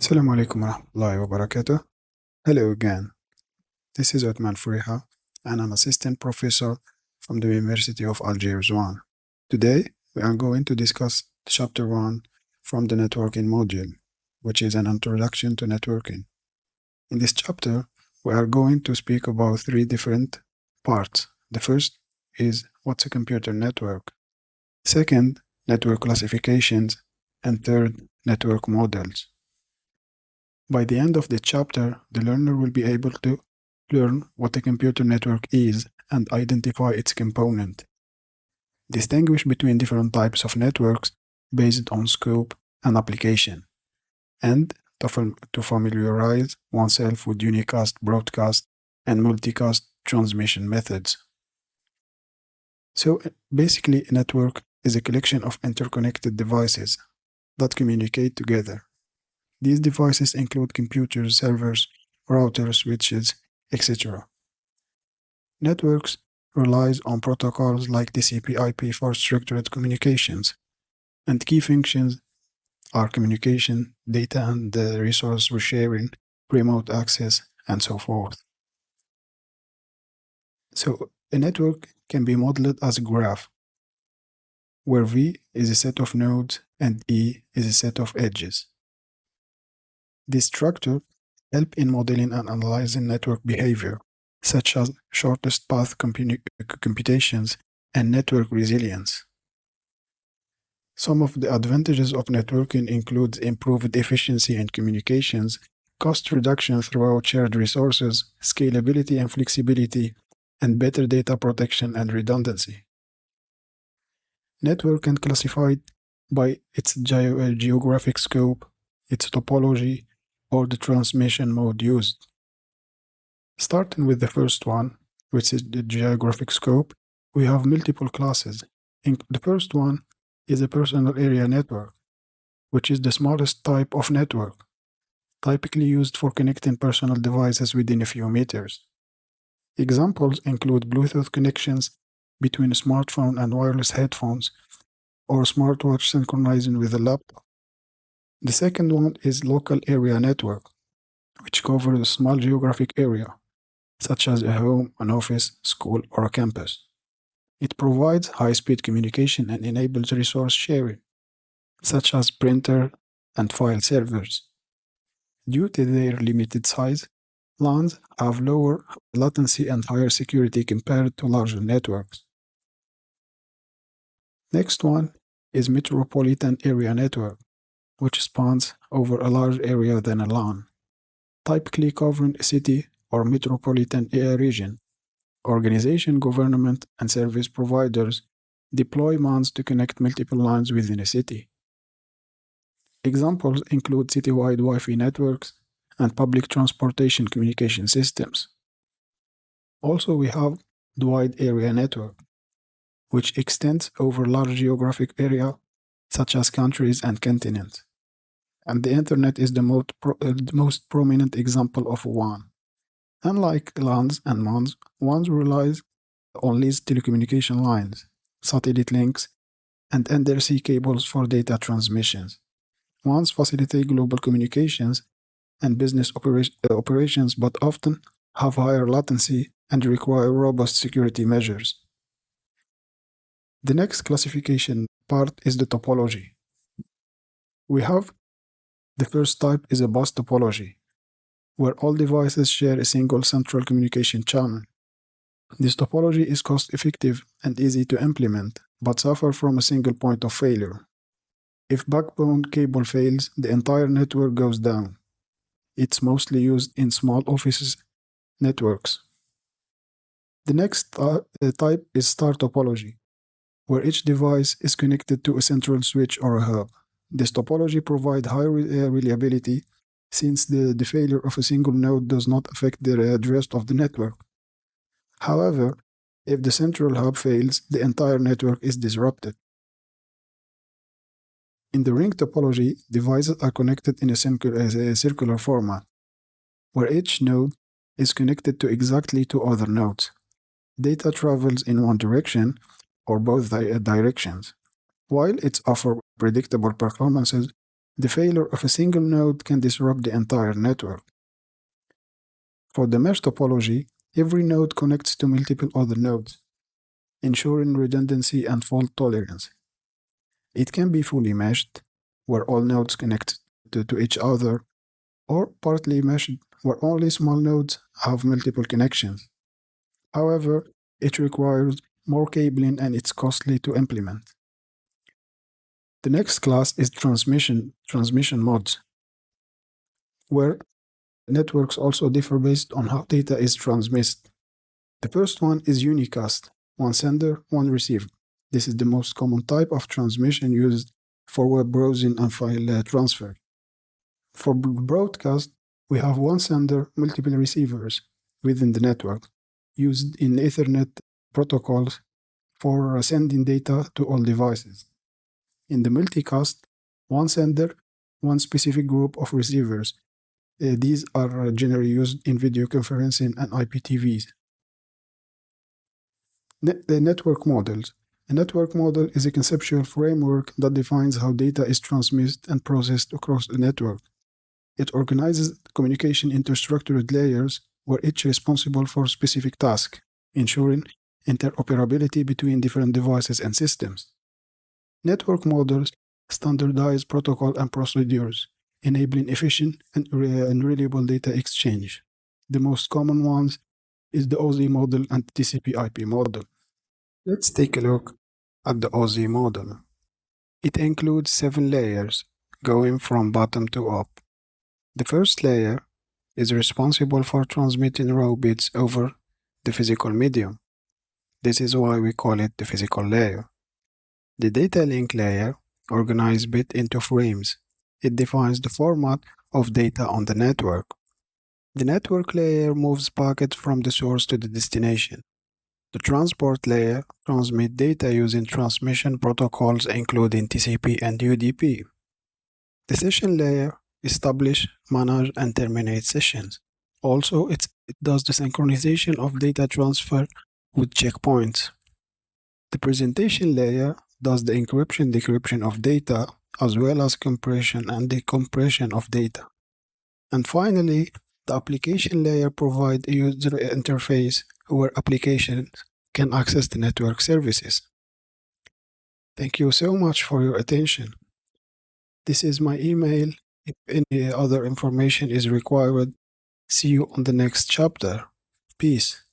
Assalamu alaikum warahmatullahi wabarakatuh. Hello again. This is Uthman Furiha, and I'm assistant professor from the University of Algiers 1. Today, we are going to discuss chapter 1 from the networking module, which is an introduction to networking. In this chapter, we are going to speak about three different parts. The first is what's a computer network. Second, network classifications. And third, network models. By the end of the chapter, the learner will be able to learn what a computer network is and identify its component. Distinguish between different types of networks based on scope and application, and to familiarize oneself with unicast, broadcast, and multicast transmission methods. So basically, a network is a collection of interconnected devices that communicate together. These devices include computers, servers, routers, switches, etc. Networks relies on protocols like TCP/IP for structured communications, and key functions are communication, data and resource sharing, remote access, and so forth. So a network can be modeled as a graph, where V is a set of nodes and E is a set of edges. This structure helps in modeling and analyzing network behavior, such as shortest path computations and network resilience. Some of the advantages of networking include improved efficiency in communications, cost reduction throughout shared resources, scalability and flexibility, and better data protection and redundancy. Network can be classified by its geographic scope, its topology, or the transmission mode used. Starting with the first one, which is the geographic scope, we have multiple classes. The first one is a personal area network, which is the smallest type of network, typically used for connecting personal devices within a few meters. Examples include Bluetooth connections between a smartphone and wireless headphones, or smartwatch synchronizing with a laptop. The second one is local area network, which covers a small geographic area, such as a home, an office, school, or a campus. It provides high-speed communication and enables resource sharing, such as printer and file servers. Due to their limited size, LANs have lower latency and higher security compared to larger networks. Next one is metropolitan area network, which spans over a larger area than a LAN, typically covering a city or metropolitan area region. Organization, government, and service providers deploy MANs to connect multiple lines within a city. Examples include citywide Wi-Fi networks and public transportation communication systems. Also, we have the wide area network, which extends over large geographic area such as countries and continents. And the internet is the most prominent example of WAN. Unlike LANs and MANs, WANs relies on leased telecommunication lines, satellite links, and undersea cables for data transmissions. WANs facilitate global communications and business operations, but often have higher latency and require robust security measures. The next classification part is the topology. We have the first type is a bus topology, where all devices share a single central communication channel. This topology is cost-effective and easy to implement, but suffers from a single point of failure. If backbone cable fails, the entire network goes down. It's mostly used in small offices networks. The next type is star topology, where each device is connected to a central switch or a hub. This topology provides high reliability since the failure of a single node does not affect the rest of the network. However, if the central hub fails, the entire network is disrupted. In the ring topology, devices are connected in a circular format, where each node is connected to exactly two other nodes. Data travels in one direction or both directions. While it offers predictable performances, The failure of a single node can disrupt the entire network. For the mesh topology, every node connects to multiple other nodes, ensuring redundancy and fault tolerance. It can be fully meshed, where all nodes connect to each other, or partly meshed, where only small nodes have multiple connections. However, it requires more cabling and it's costly to implement. The next class is transmission modes, where networks also differ based on how data is transmitted. The first one is unicast, one sender, one receiver. This is the most common type of transmission used for web browsing and file transfer. For broadcast, we have one sender, multiple receivers within the network, used in Ethernet protocols for sending data to all devices. In the multicast, one sender, one specific group of receivers. These are generally used in video conferencing and IPTVs. The network models. A network model is a conceptual framework that defines how data is transmitted and processed across the network. It organizes communication into structured layers where each is responsible for a specific task, ensuring interoperability between different devices and systems. Network models standardize protocol and procedures, enabling efficient and reliable data exchange. The most common ones is the OZ model and TCP/IP model. Let's take a look at the OZ model. It includes 7 layers, going from bottom to up. The first layer is responsible for transmitting raw bits over the physical medium. This is why we call it the physical layer. The data link layer organizes bits into frames. It defines the format of data on the network. The network layer moves packets from the source to the destination. The transport layer transmits data using transmission protocols including TCP and UDP. The session layer establishes, manages, and terminates sessions. Also, it does the synchronization of data transfer with checkpoints. The presentation layer does the encryption-decryption of data, as well as compression and decompression of data. And finally, the application layer provides a user interface where applications can access the network services. Thank you so much for your attention. This is my email. If any other information is required, see you on the next chapter. Peace.